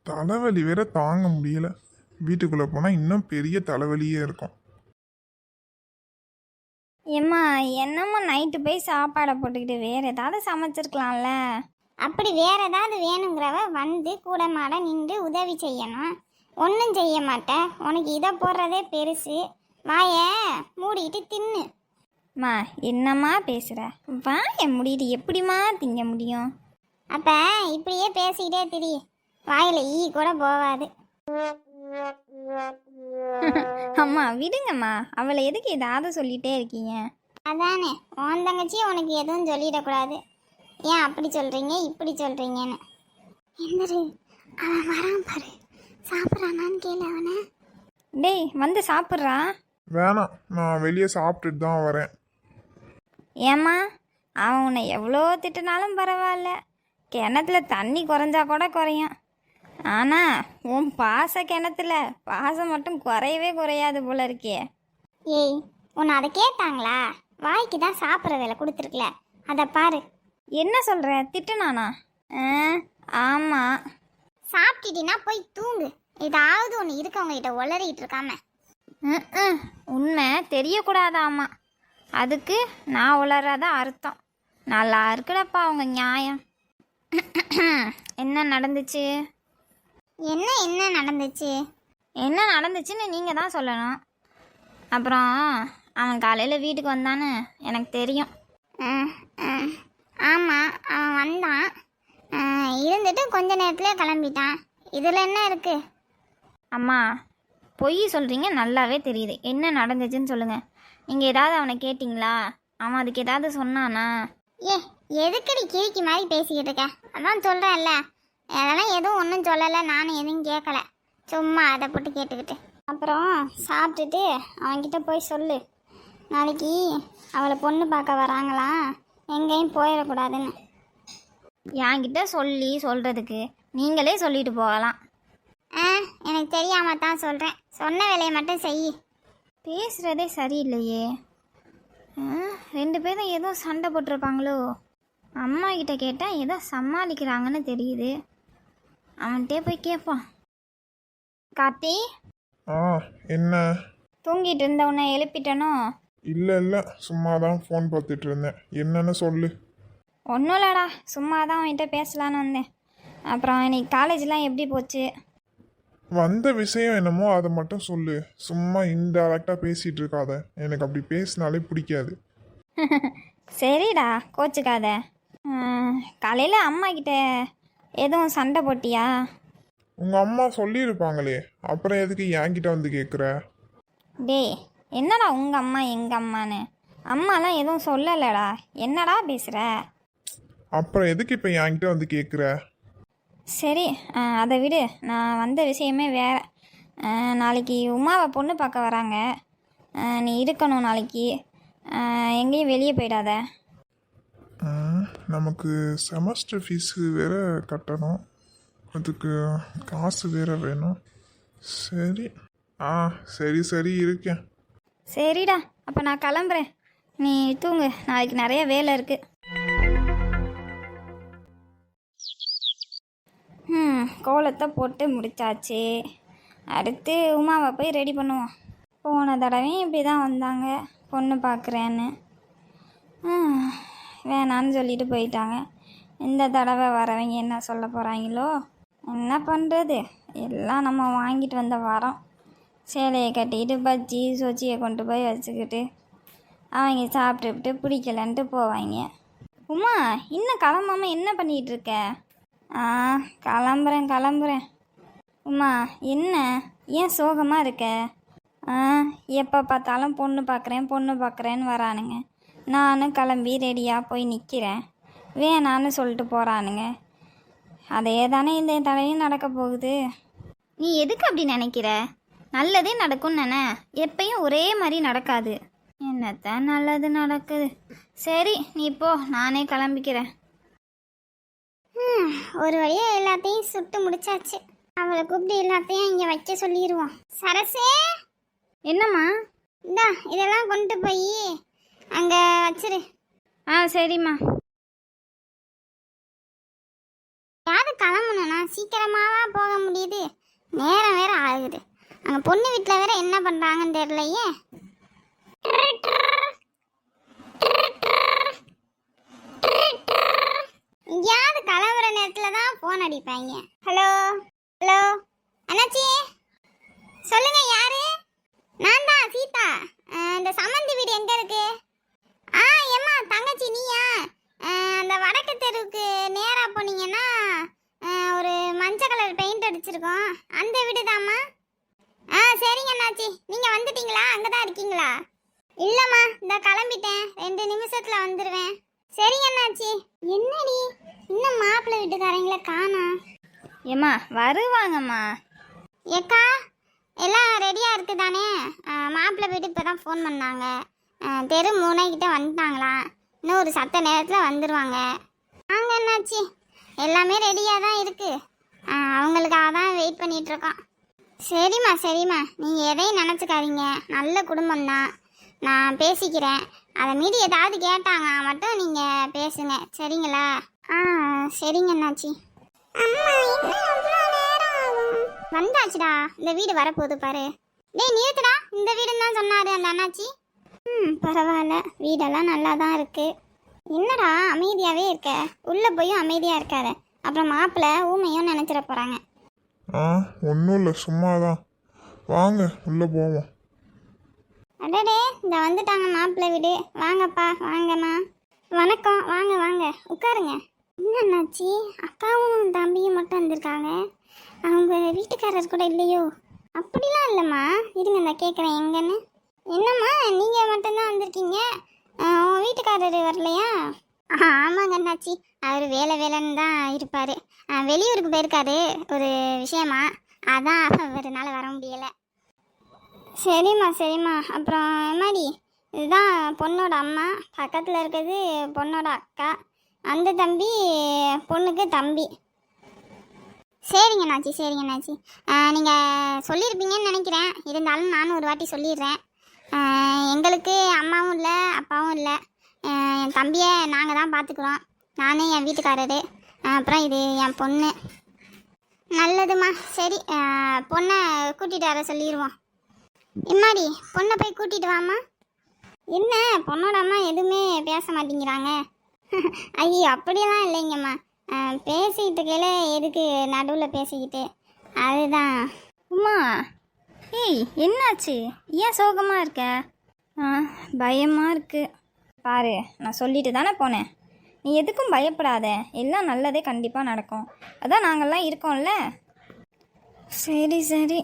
தலைவலி வேற தாங்க முடியல. வீட்டுக்குள்ளே போனால் இன்னும் பெரிய தலைவலியே இருக்கும். ஏம்மா என்னம்மா நைட்டு போய் சாப்பாடை போட்டுக்கிட்டு வேறு ஏதாவது சமைச்சிருக்கலாம்ல. அப்படி வேற ஏதாவது வேணுங்கிறவ வந்து கூட மாட நின்று உதவி செய்யணும். ஒன்றும் செய்ய மாட்டேன். உனக்கு இதை போடுறதே பெருசு. வாய மூடிட்டு தின்னு. அம்மா என்னம்மா பேசுகிற? வாய முடிட்டு எப்படிம்மா திங்க முடியும்? அப்ப இப்படியே பேசிக்கிட்டே திரி. வாயில ஈ கூட போகாது. அம்மா விடுங்கம்மா, அவளை எதுக்கு ஏதாவது சொல்லிகிட்டே இருக்கீங்க? அதானே உன் தங்கச்சி உனக்கு எதுவும் சொல்லிடக்கூடாது. ஏன் அப்படி சொல்றீங்க இப்படி சொல்றீங்கன்னு. எந்திரு, அவன் வரான் பாரு. சாப்பிட்றானான்னு கேளு அவனை. டேய் வந்து சாப்பிட்றா. வேணாம், நான் வெளியே சாப்பிட்டுட்டு தான் வரேன். ஏம்மா அவன் உன்னை எவ்வளோ திட்டினாலும் பரவாயில்ல, கிணத்துல தண்ணி குறைஞ்சா கூட குறையும். ஆனால் உன் கிணத்துல பாசம் மட்டும் குறையவே குறையாது போல இருக்கே. ஏய், உன்னை அதை கேட்டாங்களா? வாய்க்கு தான் சாப்பிட்ற வேலை கொடுத்துருக்கல, அதை பாரு. என்ன சொல்கிற? திட்டுனானா? ஆமாம். சாப்பிட்டுட்டினா போய் தூங்கு. ஏதாவது ஒன்று இருக்கவங்ககிட்ட உளறிட்டு இருக்காம. உண்மை தெரியக்கூடாதாம்மா, அதுக்கு நான் உளறாதான் அர்த்தம். நல்லா இருக்குடப்பா அவங்க நியாயம். என்ன நடந்துச்சு? என்ன நடந்துச்சு? என்ன நடந்துச்சுன்னு நீங்கள் தான் சொல்லணும். அப்புறம் அவன் காலையில் வீட்டுக்கு வந்தான்னு எனக்கு தெரியும். ஆமாம், அவன் வந்தான். இருந்துட்டு கொஞ்ச நேரத்துலேயே கிளம்பிட்டான். இதில் என்ன இருக்குது? அம்மா பொய் சொல்கிறீங்க, நல்லாவே தெரியுது. என்ன நடந்துச்சுன்னு சொல்லுங்கள். நீங்கள் ஏதாவது அவனை கேட்டிங்களா? அவன் அதுக்கு ஏதாவது சொன்னானா? எதுக்கடி கிறுக்கி மாதிரி பேசிக்கிட்டு இருக்க? அதான் சொல்கிறேன்ல, அதெல்லாம் எதுவும் ஒன்றும் சொல்லலை. நானும் எதுவும் கேட்கல, சும்மா அதை போட்டு கேட்டுக்கிட்டு. அப்புறம் சாப்பிட்டுட்டு அவன்கிட்ட போய் சொல்லு, நாளைக்கு அவளை பொண்ணு பார்க்க வராங்களாம், எங்கேயும் போயிடக்கூடாதுன்னு. என்கிட்ட சொல்கிறதுக்கு நீங்களே சொல்லிட்டு போகலாம். எனக்கு தெரியாமல் தான் சொல்கிறேன். சொன்ன வேலையை மட்டும் செய். பேசுகிறதே சரியில்லையே. 2 பேரும் ஏதோ சண்டை போட்டிருப்பாங்களோ. அம்மா கிட்ட கேட்டால் ஏதோ சமாளிக்கிறாங்கன்னு தெரியுது. அவன்கிட்டே போய் கேட்பான். கார்த்தி, என்ன? தூங்கிட்டு இருந்த உன்னை எழுப்பிட்டனோ? இல்லை, சும்மா தான் ஃபோன் பார்த்துட்டு இருந்தேன். என்னன்னு சொல்லு. ஒன்றும் இல்லடா, சும்மா தான் அவன்கிட்ட பேசலான்னு வந்தேன். அப்புறம் இன்னைக்கு காலேஜ்லாம் எப்படி போச்சு? வந்த விஷயம் என்னமோ அதை மட்டும் சொல்லு. சும்மா இன்டைரக்டாக பேசிகிட்டு இருக்காத. எனக்கு அப்படி பேசினாலே பிடிக்காது. சரிடா, கோச்சுக்காத. காலையில் அம்மா கிட்ட எதுவும் சண்டை போட்டியா? உங்கள் அம்மா சொல்லியிருப்பாங்களே, அப்புறம் எதுக்கு என்கிட்ட வந்து கேட்குற? டேய், என்னடா உங்கள் அம்மா எங்கள் அம்மான்னு? அம்மாலாம் எதுவும் சொல்லலைடா. என்னடா பேசுகிற? அப்புறம் எதுக்கு இப்போ என்கிட்ட வந்து கேட்குற? சரி, அதை விடு. நான் வந்த விஷயமே வேறு. நாளைக்கு உமாவை பொண்ணு பார்க்க வராங்க. நீ இருக்கணும் நாளைக்கு. எங்கேயும் வெளியே போயிடாத. நமக்கு செமஸ்டர் ஃபீஸு வேறு கட்டணும், அதுக்கு காசு வேறு வேணும். சரி சரி இருக்கேன். சரிடா, அப்போ நான் கிளம்புறேன். நீ தூங்கு, நாளைக்கு நிறைய வேலை இருக்குது. கோலத்தை போட்டு முடிச்சாச்சு. அடுத்து உமாவை போய் ரெடி பண்ணுவோம். போன தடவையும் இப்படி தான் வந்தாங்க பொண்ணு பார்க்குறேன்னு. வேணான்னு சொல்லிட்டு போயிட்டாங்க. இந்த தடவை வரவங்க என்ன சொல்ல போகிறாங்களோ? என்ன பண்ணுறது, எல்லாம் நம்ம வாங்கிட்டு வந்த வரோம். சேலையை கட்டிக்கிட்டு பஜ்ஜி சொச்சியை கொண்டு போய் வச்சுக்கிட்டு அவங்க சாப்பிட்டுவிட்டு பிடிக்கலன்ட்டு போவாங்க. உமா, இன்னும் கிளம்பாமல் என்ன பண்ணிகிட்டு இருக்க? கிளம்புறேன். உமா என்ன, ஏன் சோகமாக இருக்க? எப்போ பார்த்தாலும் பொண்ணு பார்க்குறேன்னு வரானுங்க. நானும் கிளம்பி ரெடியாக போய் நிற்கிறேன். வேணான்னு சொல்லிட்டு போகிறானுங்க. அதே தானே இந்த தடையும் நடக்க போகுது. நீ எதுக்கு அப்படி நினைக்கிற? நல்லதே நடக்கும்னு நினை. எப்பயும் ஒரே மாதிரி நடக்காது. என்னத்தான் நல்லது நடக்குது. சரி நீ போ, நானே கிளம்பிக்கிறேன். ஒரு வழியாக எல்லாத்தையும் சுட்டு முடிச்சாச்சு. அவளை கூப்பிட்டு எல்லாத்தையும் இங்கே வைக்க சொல்லிடுவோம். சரசே, என்னம்மா? இந்தா இதெல்லாம் கொண்டு போய் அங்கே வச்சிரு. சரிம்மா. யாரு கிளம்பணும்னா சீக்கிரமாவா போக முடியுது? அங்கே பொண்ணு வீட்டில் வேற என்ன பண்ணுறாங்கன்னு தெரியலையே. எங்கேயாவது கிளம்புற நேரத்தில் தான் ஃபோன் அடிப்பாங்க. ஹலோ ஹலோ அண்ணாச்சி, சொல்லுங்க யாரு? நான் தான் சீதா. இந்த சம்மந்தி வீடு எங்க இருக்கு? ஏம்மா தங்கச்சி நீயா? அந்த வடக்கு தெருவுக்கு நேராக போனீங்கன்னா ஒரு மஞ்சள் கலர் பெயிண்ட் அடிச்சிருக்கோம், அந்த வீடு தாம்மா. சரிங்க அண்ணாச்சி, நீங்கள் வந்துட்டீங்களா? அங்கே தான் இருக்கீங்களா? இல்லைம்மா, இந்த கிளம்பிட்டேன், 2 நிமிஷத்தில் வந்துடுவேன். சரிங்க அண்ணாச்சி. என்னடி இன்னும் மாப்பிள்ளை வீட்டுக்காரங்கள காணோம்? ஏம்மா வருவாங்கம்மா. ஏக்கா எல்லாம் ரெடியாக இருக்குது தானே? மாப்பிள்ளை வீட்டு இப்போ தான் ஃபோன் பண்ணாங்க. தெரு 3 கிட்ட வந்துட்டாங்களாம், இன்னும் ஒரு சத்த நேரத்தில் வந்துடுவாங்க. வாங்க என்னாச்சு, எல்லாமே ரெடியாக தான் இருக்குது. அவங்களுக்காக தான் வெயிட் பண்ணிகிட்ருக்கோம். சரிம்மா சரிம்மா, நீங்கள் எதையும் நினச்சிக்காதீங்க, நல்ல குடும்பம் தான், நான் பேசிக்கிறேன். அதை மீறி ஏதாவது கேட்டாங்க மட்டும் நீங்கள் பேசுங்க, சரிங்களா? சரிங்க அண்ணாச்சி. வந்தாச்சுடா, இந்த வீடு வரப்போகுது பாரு. டேய் நிறுத்துடா, இந்த வீடுன்னு தான் சொன்னாரு அந்த அண்ணாச்சி. பரவாயில்ல, வீடெல்லாம் நல்லா தான் இருக்கு. என்னடா அமைதியாகவே இருக்க? உள்ளே போயும் அமைதியாக இருக்காத, அப்புறம் மாப்பிள்ளை ஊமையும் நினச்சிட போகிறாங்க. ஒன்றும் இல்லை, சும்மா தான். வாங்க உள்ளே போவோம். அடடே, இந்த வந்துட்டாங்க மாப்பிள்ளை வீடு. வாங்கப்பா வாங்கம்மா. வணக்கம், வாங்க வாங்க உட்காருங்க. என்னன்னாச்சி, அக்காவும் தம்பியும் மட்டும் வந்திருக்காங்க, அவங்க வீட்டுக்காரர் கூட இல்லையோ? அப்படிலாம் இல்லைம்மா, இருங்க நான் கேட்குறேன் எங்கன்னு. என்னம்மா நீங்கள் மட்டும்தான் வந்திருக்கீங்க, உங்கள் வீட்டுக்காரர் வரலையா? ஆமாங்க அண்ணாச்சி, அவர் வேலைன்னு தான் இருப்பார், வெளியூருக்கு போயிருக்காரு ஒரு விஷயமா, அதான் அவர்னால வர முடியலை. சரிம்மா சரிம்மா. அப்புறம் மாதிரி இதுதான் பொண்ணோட அம்மா, பக்கத்தில் இருக்கிறது பொண்ணோட அக்கா, அந்த தம்பி பொண்ணுக்கு தம்பி. சரிங்க அண்ணாச்சி சரிங்க அண்ணாச்சி. நீங்கள் சொல்லியிருப்பீங்கன்னு நினைக்கிறேன், இருந்தாலும் நானும் ஒரு வாட்டி சொல்லிடுறேன். எங்களுக்கு அம்மாவும் இல்லை அப்பாவும் இல்லை, என் தம்பியை நாங்கள் தான் பார்த்துக்குறோம், நானும் என் வீட்டுக்காரரு, அப்புறம் இது என் பொண்ணு. நல்லதும்மா, சரி பொண்ணை கூட்டிகிட்டு வர சொல்லிடுவோம். இம்மாடி பொண்ணை போய் கூட்டிகிட்டு வாம்மா. என்ன பொண்ணோட அம்மா எதுவுமே பேச மாட்டேங்கிறாங்க? ஐயோ அப்படியெல்லாம் இல்லைங்கம்மா, பேசிக்கிட்டு கேளு, எதுக்கு நடுவில் பேசிக்கிட்டு, அதுதான். உமா, ஏய் என்னாச்சு, ஏன் சோகமாக இருக்க? பயமாக இருக்கு. பாரு, நான் சொல்லிட்டு தானே போனேன், நீ எதுக்கும் பயப்படாத, எல்லாம் நல்லதே கண்டிப்பாக நடக்கும், அதான் நாங்கள்லாம் இருக்கோம்ல. சரி சரி,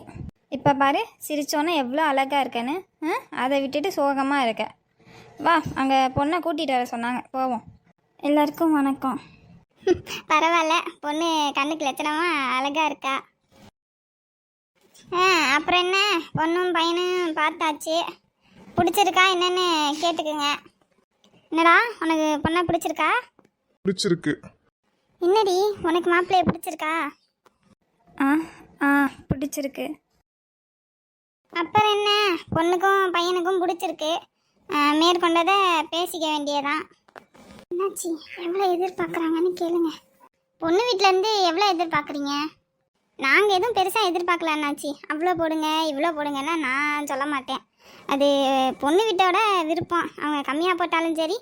இப்போ பாரு சிரிச்சோன்னே எவ்வளோ அழகாக இருக்கேன்னு. அதை விட்டுட்டு சோகமாக இருக்க. வா, அங்கே பொண்ணை கூட்டிகிட்டு வர சொன்னாங்க, போவோம். எல்லாருக்கும் வணக்கம். பரவாயில்ல, பொண்ணு கண்ணுக்கு லட்சணமாக அழகாக இருக்கா. அப்புறம் என்ன, பொண்ணும் பையனும் பார்த்தாச்சு, பிடிச்சிருக்கா என்னன்னு கேட்டுக்குங்க. என்னடா உனக்கு பொண்ணை பிடிச்சிருக்கா? பிடிச்சிருக்கு. என்னடி உனக்கு மாப்பிள்ளைய பிடிச்சிருக்கா? பிடிச்சிருக்கு. அப்புறம் என்ன, பொண்ணுக்கும் பையனுக்கும் பிடிச்சிருக்கு, மேற்கொண்டதை பேசிக்க வேண்டியதான். என்னாச்சு, எவ்வளோ எதிர்பார்க்குறாங்கன்னு கேளுங்க. பொண்ணு வீட்டிலேருந்து எவ்வளோ எதிர்பார்க்குறீங்க? நாங்கள் எதுவும் பெருசாக எதிர்பார்க்கல அண்ணாச்சி, அவ்வளோ போடுங்க இவ்வளோ போடுங்கன்னா நான் சொல்ல மாட்டேன், அது பொண்ணு வீட்டோட விருப்பம், அவங்க கம்மியாக போட்டாலும் சரி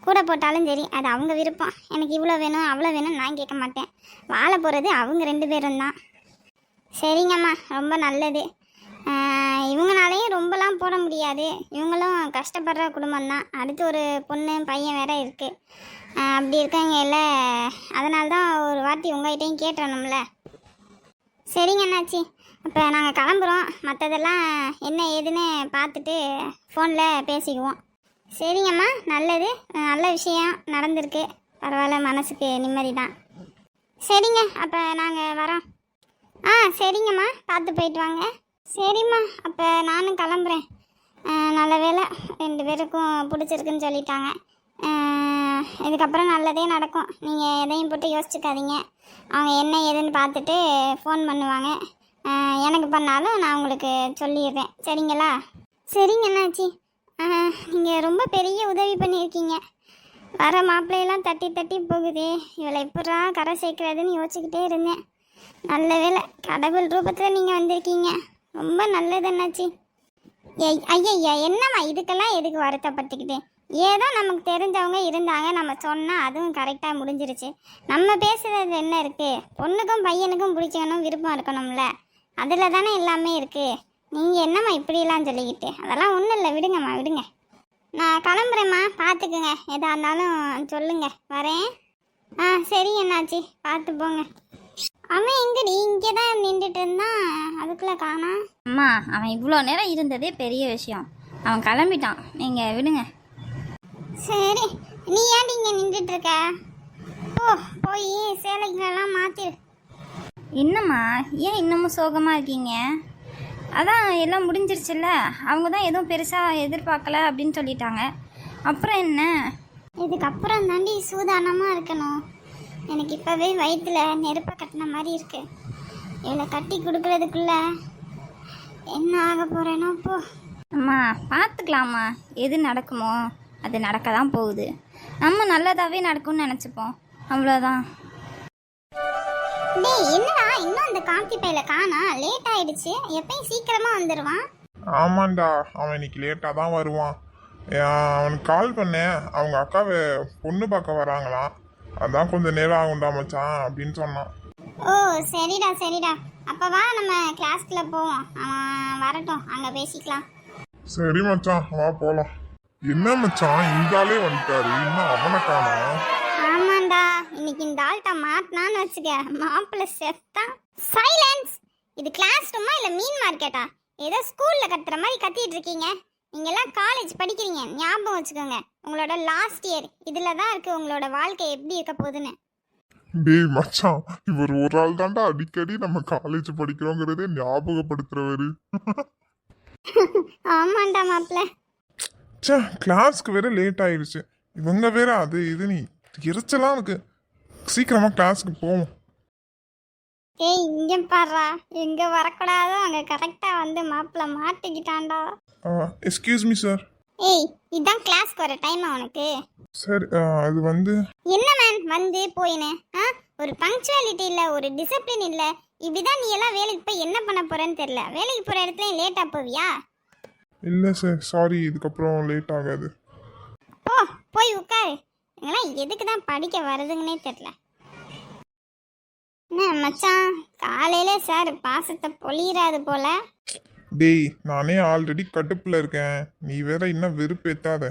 கூட போட்டாலும் சரி அது அவங்க விருப்பம். எனக்கு இவ்வளோ வேணும் அவ்வளோ வேணும்னு நான் கேட்க மாட்டேன், வாழ போகிறது அவங்க 2 பேரும் தான். சரிங்கம்மா, ரொம்ப நல்லது. இவங்களாலையும் ரொம்பலாம் போட முடியாது, இவங்களும் கஷ்டப்படுற குடும்பம்தான், அடுத்து ஒரு பொண்ணு பையன் வேற இருக்குது, அப்படி இருக்கவங்கள அதனால தான் ஒரு வாட்டி உங்கள்கிட்டையும் கேட்டுறணும்ல. சரிங்க அண்ணாச்சி, அப்போ நாங்கள் கிளம்புறோம், மற்றதெல்லாம் என்ன ஏதுன்னு பார்த்துட்டு ஃபோனில் பேசிக்குவோம். சரிங்கம்மா, நல்லது, நல்ல விஷயம் நடந்திருக்கு, பரவாயில்ல, மனசுக்கு நிம்மதி தான். சரிங்க, அப்போ நாங்கள் வரோம். சரிங்கம்மா, பார்த்து போயிட்டு வாங்க. சரிம்மா, அப்போ நானும் கிளம்புறேன். நல்ல வேலை 2 பேருக்கும் பிடிச்சிருக்குன்னு சொல்லிட்டாங்க, இதுக்கப்புறம் நல்லதே நடக்கும், நீங்கள் எதையும் போட்டு யோசிச்சுக்காதீங்க. அவங்க என்ன ஏதுன்னு பார்த்துட்டு ஃபோன் பண்ணுவாங்க, எனக்கு பண்ணாலும் நான் உங்களுக்கு சொல்லிடுறேன், சரிங்களா? சரிங்க அண்ணாச்சி, நீங்கள் ரொம்ப பெரிய உதவி பண்ணியிருக்கீங்க. வர மாப்பிள்ளையெல்லாம் தட்டி தட்டி போகுது, இவளை எப்படா கரை சேர்க்கிறதுன்னு யோசிச்சுக்கிட்டே இருந்தேன். நல்ல வேலை, கடவுள் ரூபத்தில் நீங்கள் வந்திருக்கீங்க, ரொம்ப நல்லது அண்ணாச்சி. ஏய் ஐயா என்னம்மா இதுக்கெல்லாம் எதுக்கு வருத்தப்பட்டுக்கிட்டு? ஏதோ நமக்கு தெரிஞ்சவங்க இருந்தாங்க, நம்ம சொன்னால் அதுவும் கரெக்டாக முடிஞ்சிருச்சு. நம்ம பேசுறது என்ன இருக்குது? பொண்ணுக்கும் பையனுக்கும் பிடிச்சவனும் விருப்பம் இருக்கணும்ல, அதில் தானே எல்லாமே இருக்குது. நீங்கள் என்னம்மா இப்படிலாம் சொல்லிக்கிட்டு? அதெல்லாம் ஒன்றும் இல்லை, விடுங்கம்மா விடுங்க. நான் கிளம்புறேம்மா, பார்த்துக்குங்க. எதாக இருந்தாலும் சொல்லுங்க, வரேன். சரி என்னாச்சு, பார்த்து போங்க. அவன் எங்கடி இங்கே தான் நின்றுட்டு இருந்தான், அதுக்குள்ளே காணா? அம்மா அவன் இவ்வளோ நேரம் இருந்ததே பெரிய விஷயம். அவன் கிளம்பிட்டான், நீங்கள் விடுங்க. சரி, நீ ஏன்டி இங்கே நின்றுட்டு இருக்க? போய் சேலைகளெல்லாம் மாற்றிடு. என்னம்மா ஏன் இன்னமும் சோகமாக இருக்கீங்க? அதான் எல்லாம் முடிஞ்சிருச்சுல்ல. அவங்க தான் எதுவும் பெருசாக எதிர்பார்க்கல அப்படின்னு சொல்லிட்டாங்க. அப்புறம் என்ன? இதுக்கப்புறம் தாண்டி சூதானமாக இருக்கணும். எனக்கு இப்போவே வயிற்றில் நெருப்பை கட்டின மாதிரி இருக்கு. இவளை கட்டி கொடுக்கறதுக்குள்ள என்ன ஆக போகிறேனோ போ. அம்மா பார்த்துக்கலாம்மா, எது நடக்குமோ அது நடக்க தான் போகுது. நம்ம நல்லதாகவே நடக்கும்னு நினச்சிப்போம், அவ்வளோதான். டேய் என்னடா இன்னும் அந்த காந்தி பையில காணா? லேட் ஆயிடுச்சு. எப்பயும் சீக்கிரமா வந்துடுவான். ஆமாண்டா, அவன் இன்னைக்கு லேட்டாக தான் வருவான். அவனுக்கு கால் பண்ணேன், அவங்க அக்காவை பொண்ணு பார்க்க வராங்களாம், அதான் கொஞ்சம் நேரம் ஆகும்டா மச்சான் அப்படின்னு சொன்னான். ஓ சரிடா சரிடா, அப்போ வா நம்ம கிளாஸ்க்குள்ள போவோம். அவன் வரட்டும், அங்கே பேசிக்கலாம். சரி மச்சான், வா போலாம். என்ன மச்சான் இந்த ஆளே வந்துட்டாரு, இன்னும் அவனை காணோம். ஆமாண்டா, இன்னைக்கு இந்த ஆள்கிட்ட மாட்டினான்னு வச்சுக்க, மாப்பிள்ளை செத்தான். சைலன்ஸ். இது கிளாஸ் ரூமா இல்லை மீன் மார்க்கெட்டா? ஏதோ ஸ்கூலில் கத்துற மாதிரி கத்திட்டு இருக்கீங்க. நீங்கள்லாம் காலேஜ் படிக்கிறீங்க, ஞாபகம் வச்சுக்கோங்க. உங்களோட லாஸ்ட் இயர் இதில் தான் இருக்குது உங்களோட வாழ்க்கை எப்படி இருக்க போகுதுன்னு. டேய் மச்சான், இவர் ஒரு ஆள் தாண்டா அடிக்கடி நம்ம காலேஜ் படிக்கிறோங்கிறதே ஞாபகப்படுத்துறவரு. ஆமாண்டா மாப்பிள்ள. சே, கிளாஸ்க்கு வேற லேட் ஆயிடுச்சு. இவங்க வேற அது இது நீ எரிச்சலாம் இருக்கு. சீக்கிரமா கிளாஸ்க்கு போவோம். ஏய் இங்க பாருடா, எங்க வரக்கூடாதோ அங்க கரெக்டா வந்து மாப்பிள்ள மாட்டிக்கிட்டான்டா. Excuse me sir. ஏய் இதான் கிளாஸ்க்கு வர டைம் உனக்கு? சார் அது வந்து என்ன மேன் வந்து போயினே? ஒரு பங்க்சுவாலிட்டி இல்ல, ஒரு டிசிப்ளின் இல்ல. இப்படிதான் நீ எல்லாம் வேலைக்கு போய் என்ன பண்ண போறேன்னு தெரியல. வேலைக்கு போற இடத்துல லேட்டா போவியா? இல்லை சார், சாரி, இதுக்கப்புறம் லேட் ஆகாது. போய் உட்காரு. இதெல்லாம் எதுக்கு தான் படிக்க வருதுங்கன்னே தெரியல. என்ன மச்சான், காலையில சார் பாசத்தை பொழியிறாது போல. டேய், நானே ஆல்ரெடி கடுப்புல இருக்கேன், நீ வேற இன்னும் வெறுப்பேத்தாத.